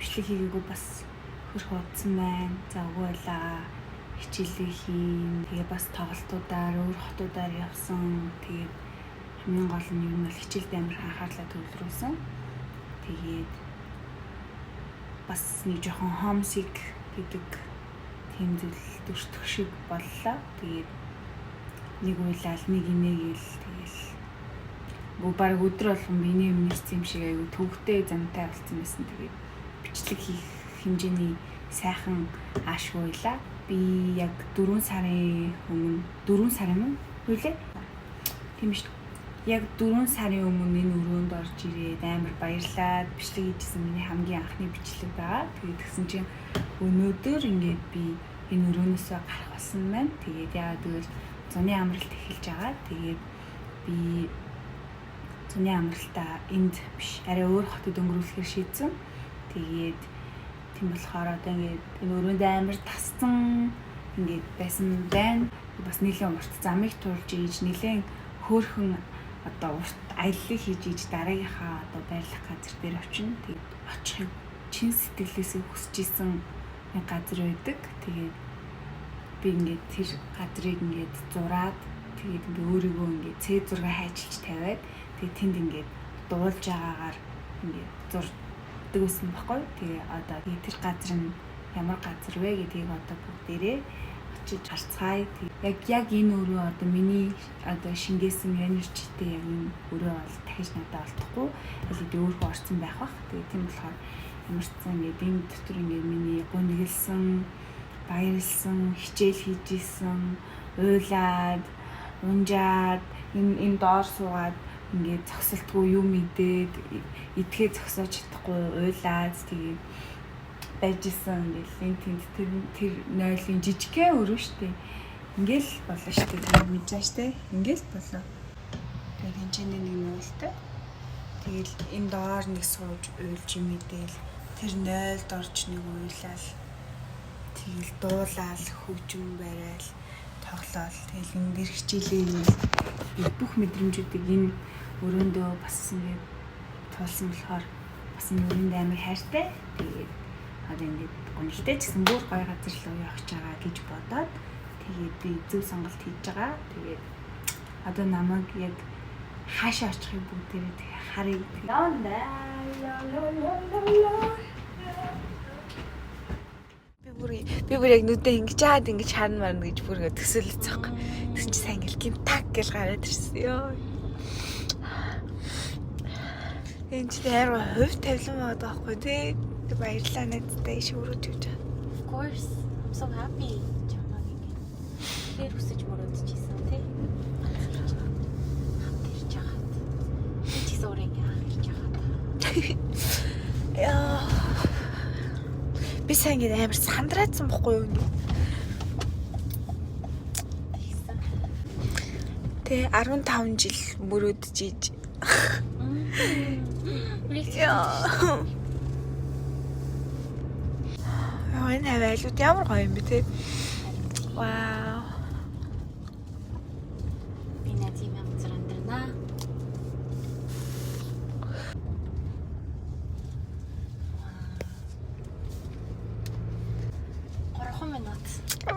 бичлэг хийгээгүй бас хөрх удсан байна. За өгөөлаа. Хичээлээ хийн. Тэгээ бас тоглолтуудаар өөр хотуудаар явсан. Тэгээд хамгийн гол нь юу нь бол хичээлд амар анхаарлаа төвлөрүүлсэн. Тэгээд бас нэг жоохон homesick гэдэг тийм зүйл төртөх шиг боллоо. Тэгээд нэг уйлал нэг инээгээл тэгэл баг өдөр болгон биений юм нэрсэн юм шиг аягүй төвхтэй замтай болсон байсан. Тэгээд бичлэг хийх хэмжээний сайхан аашгуйлаа. Би яг 4 сарын өмнө үлээ. Тийм шүү. Яг 4 сарын өмнө энэ өрөөнд орж ирээд амар баярлаад бичлэг хийжсэн миний хамгийн анхны бичлэг байгаа. Тэгээд тэгсэн чинь өнөөдөр ингээд би энэ өрөөнөөсөө гарах болсон байна. Тэгээд яагаад гэвэл зуны амралт эхэлж байгаа. Тэгээд би зуны амралтаа энд биш арай өөр хотод өнгөрүүлэхээр шийдсэн. Тэгээд тийм болохоор одоо ингээд энэ өрөөнд амар тасцсан ингээд байсан байна. Бас нэлээд урт замыг туулж ийж нэлээд хөөрхөн одоо урт аяллыг хийж ийж дараагийнхаа одоо байрлах газар дээр очино. Тэгээд очихыг чин сэтгэлээсээ хүсэж исэн нэг газар байдаг. Тэгээд би ингээд тэр газрыг ингээд зураад тэгээд ингээд өөрийгөө ингээд C6 хайчилж тавиад тэгээд тэнд ингээд дуулж байгаагаар ингээд зурдаг байсан байхгүй. Тэгээ одоо тэр газар нь ямар газар вэ гэдгийг одоо бүгдээрээ очиж харцгаая. Яг энэ өрөө одоо миний одоо шингээсэн энержитэй яг энэ өрөө бол дахиж надад олдохгүй. Аль өөрөө орсон байх бах. Тэгээ тийм болохоор ямарчсан ингээд энэ дотор ингээд миний гүнгэлсэн, баярлсан, хичээл хийжсэн, уйлаад, унжаад энэ доор суугаад ингээд зогсолтгүй юм идээд идэхэд зогсоож чадахгүй уйлаад тэгээд байжсэн ингээд энэ тэнд тэр нойлын жижигхэн өрөө штэ ингээл болоо штэ мэдэж штэ ингээл болоо тэгээд хинчээний нэг нойлтой тэгэл энэ доор нэг сууж уйлж юм идээл тэр нойлд орж нэг уйлал тэгэл дуулаад хөгжим барайл тоглоал тэгэл энэ дэр хичээлээ бүх мэдрэмжүүдийг энэ өрөөндөө бас ингээд туулсан болохоор бас энэ өрөөнд амар хайртай. Тэгээд одоо ингээд гонхтой ч гэсэн бүр гоё газар руу явах гэж байгаа гэж бодоод тэгээд би зөв сонголт хийж байгаа. Тэгээд одоо намайг яг хаашаа очихыг бүгдээрээ тэгээ харъя. Би бүр яг нүдээ ингэж хаад ингэж харна марна гэж бүр ингэ төсөөлөж байгаа. Тэгсэн чи сайн ингээл гимтак гэж гараад ирсэн ёо. Энэ ч дээр хувь тавилан байгаа байхгүй тий. Тэг баярлалаа надтай шүүрүүд гэж байна. Of course. I'm so happy. Чамаг ингэ. Тэр хүсэж мөрөдчихсэн тий. Хамтэрч яагаад. Би ч зөөр ингэ харж яагаад. Яа. Би сайн ингэ амар сандраадсан бохгүй юу ингэ. Тэ 15 жил мөрөдөж ийж. Яа. Энэ хаваалууд ямар гоё юм бэ те. Вау. Би надад юм зэрэндрнаа. 3 минут. 3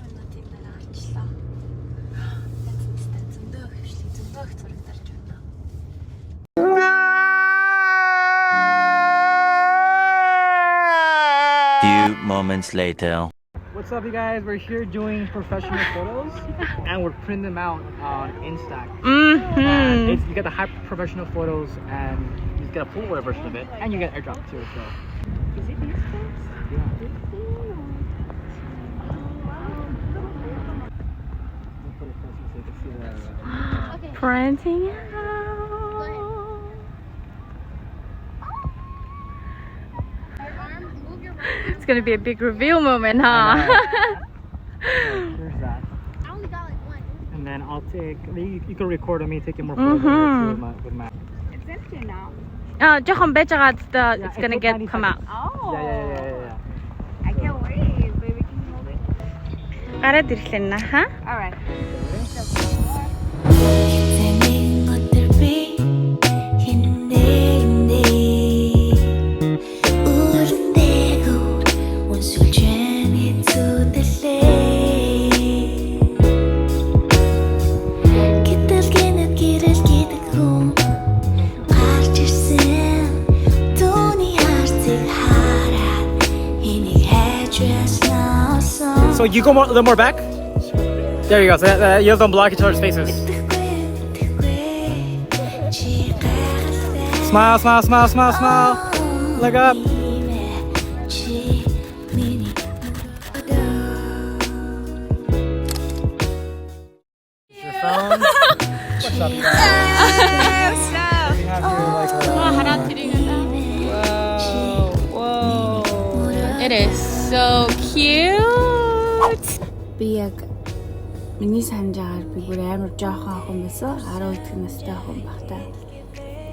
минутын дараа арчлаа. Зөндөө хөвшлийг зөндөө их зураг тарж байна. Few moments later. What's up, you guys? We're here doing professional photos, and we're printing them out on Instax. And you get the high professional photos, and you get a Polaroid version of it, and you get airdrop too. So. Is it Instax? Yeah. Okay. Printing out. It's gonna be a big reveal moment, huh? There's that. I only got like one. And then I'll take. You can record on me taking more photos with my. It's empty now. 조금 배자가 Yeah, it's gonna it's get like come out. Oh. Yeah. I can't wait. Baby, can you hold it? 알아들으셨나? 하? Alright. 생긴 것들 비 힘내 So you go a little more back. There you go. So you don't block each other's faces. Smile, smile, smile, smile, smile. Look up. Your phone. What's up, you guys? We have here like Whoa. It is so cute. Би яг миний санаж агаар би бүр амар жоохон охин байсан. 12 дэх настай охин багтаа.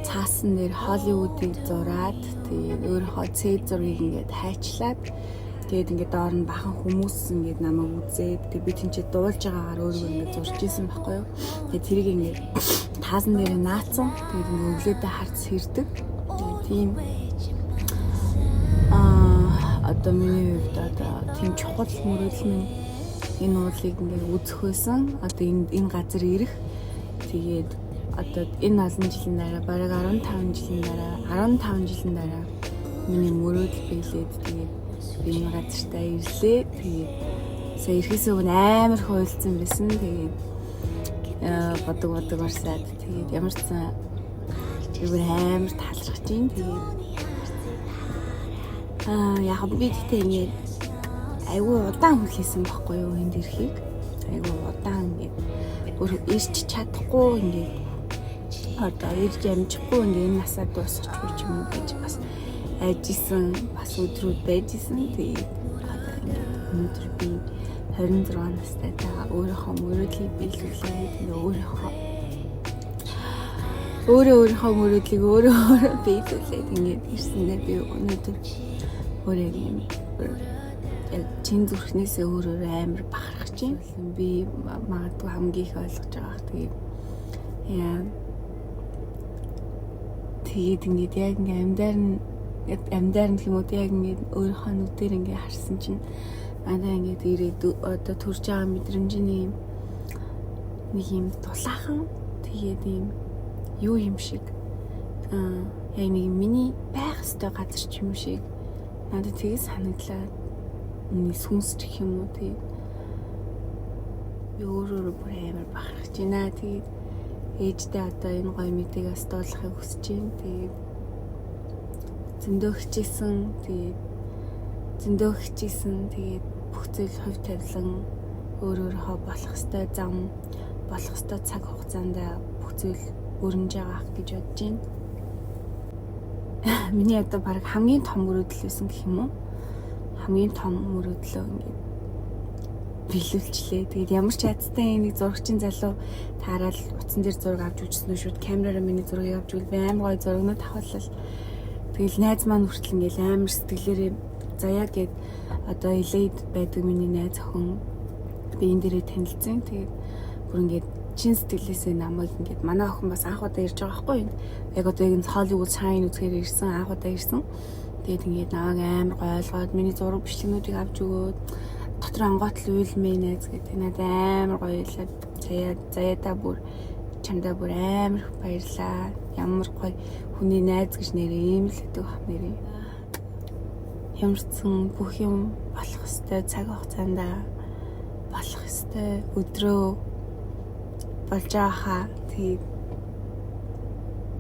Цаасан дээр Холливуудыг зураад тэгээд өөрийнхөө цэд зургийг ингээд хайчлаад тэгээд ингээд доор нь бахан хүмүүс ингээд намайг үзээд тэгээд би тэнцээ дуулж байгаагаар өөрийгөө ингээд зурж исэн байхгүй юу. Тэгээд тэрийг ингээд таасан дээр наацсан. Тэгээд ингээд өглөөдөө харц хэрдэг. Тийм одоо миний хувьд одоо тийм чухал мөрөдөл минь энэ уулыг ингээд үзэх байсан. Одоо энэ газар ирэх. Тэгээд одоо энэ олон жилийн дараа бараг 15 жилийн дараа миний мөрөөдөл биелээд тэгээд би энэ газартаа ирлээ. Тэгээд сая ирэхээс өмнө амар хуйлцсан байсан. Тэгээд бодог барсаад тэгээд ямар ч сан би амар таалрах чинь. Тэгээд яг би тэгтээ ингээд айгүй удаан хүлээсэн байхгүй юу энд ирэхийг. Айгүй удаан ингээд бүр ирч чадахгүй ингээд одоо ирж амжихгүй ингээд энэ насаа дуусчихгүй ч юм уу гэж бас айжсэн бас өдрүүд байжсэн. Тэгээд одоо ингээд өнөөдөр би 26 настай та өөрийнхөө мөрөөдлийг биелүүлээд ингээд өөрийнхөө мөрөөдлийг өөрөө биелүүлээд ингээд ирсэндээ би өнөөдөр өөрөө яг чин зүрхнээсээ өөрөө амар бахархаж байна. Би магадгүй хамгийн их ойлгож байгаа. Тэгээд ингээд яг ингээд амьдаар нь юм уу яг ингээд өөрийнхөө нүдээр ингээд харсан чинь надаа ингээд ирээд одоо төрж байгаа мэдрэмжний нэг юм дулаахан тэгээд юм юу юм шиг яг нэг миний байх ёстой газар ч юм шиг надад тэгээд санагдлаа. Миний сүнс гэх юм уу тэгээд би өөрөө бүр амар бахархаж байна. Тэгээд ээжтэй одоо энэ гоё мэдээг бас дуулахыг хүсэж байна. Тэгээд зөндөө хичээсэн. Тэгээд бүх зүйл хувь тавилан өөрөөрөө болох ёстой зам, болох ёстой цаг хугацаанд бүх зүйл өрнөж байгаа гэж бодож байна. Миний одоо баг хамгийн том мөрөөдөл байсан гэх юм уу? Хамгийн том мөрөөдлөө ингээд биелүүлчлээ. Тэгээд ямар ч ядтай нэг зурагчин залуу таарал утсан дээр зураг авч үзсэн үү шүүд камераараа миний зургийг авч үл амар гоё зурагнууд авахлал. Тэгэл найз маань хүртэл ингээд амар сэтгэлээрээ заяа гэд одоо LA-д байдаг миний найз охин би энэ дээрээ танилцсан. Тэгээд бүр ингээд чин сэтгэлээсээ намайг ингээд манай охин бас анх удаа ирж байгаа байхгүй юу? Яг одоо энэ Hollywood sign үзэхээр ирсэн анх удаа ирсэн. Тэгээд ингээд намайг амар гоё ойлгоод миний зураг бичлэгнүүдийг авч өгөөд дотор ангоотл уйлмээ найз гэдэг надад амар гоё ялаад заяада бүр чамдаа бүр амар их баярлаа. Ямар гоё хүний найз гэж нэрээ ийм л гэдэг баг нэрээ. Ямарчсан бүх юм болох ёстой цаг хугацаанд болох ёстой өдрөө болж байгаа. Тэгээд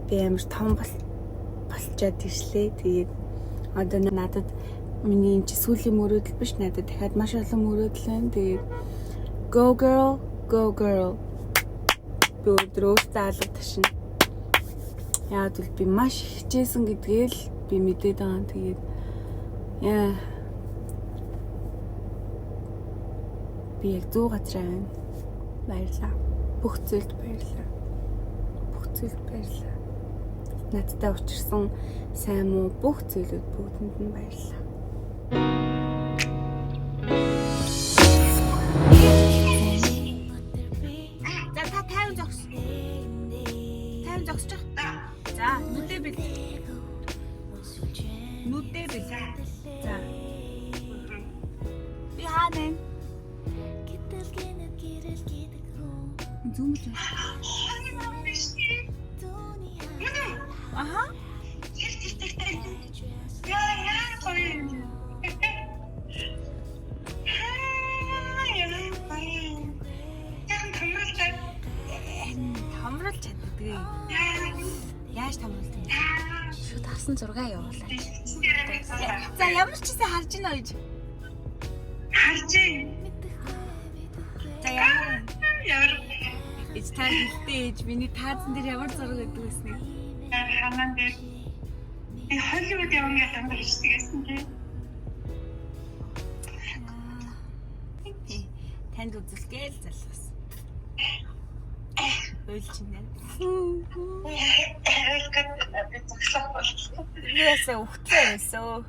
би амар том болчоод ирслээ. Тэгээд одоо надад миний энэ сүүлийн мөрөөдөл биш надад дахиад маш олон мөрөөдөл байна. Тэгээд go girl. Би өдрөө заалга ташин. Яг л би маш хичээсэн гэдгээ л би мэдээд байгаа. Тэгээд би яг 100 газар байна. Баярлалаа. Бүх зүйлд баярлалаа. Надтай учирсан сайн муу бүх зүйлүүд бүгдэнд нь баярлалаа. За та 50 зогс. 50 зогсож байгаа. За, нүдээ бил. За. Би хаана вэ? Зүүмж. Аха. Яа гоё. Шууд авсан зургаа явуулаач. За ямар ч гэсэн харж байна уу гэж. Харж байна. За ямар ээж та хэлтэй ээж миний таазан дээр ямар зураг өгдөг гэснэ. Ханан дээр би Холливуд явна гэж амарч тэгсэн чи. Танд үзэлгээл залгасан. Ойлж байна. Зогсоо болчихсон. Яасаа ухтлаа юмсоо.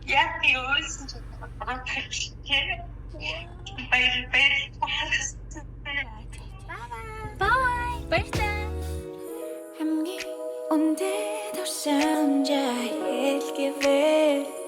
Яг юусэн ч бодож байна. Баяр. Bye. Баярлалаа. 함기 온데도 혼자 일기를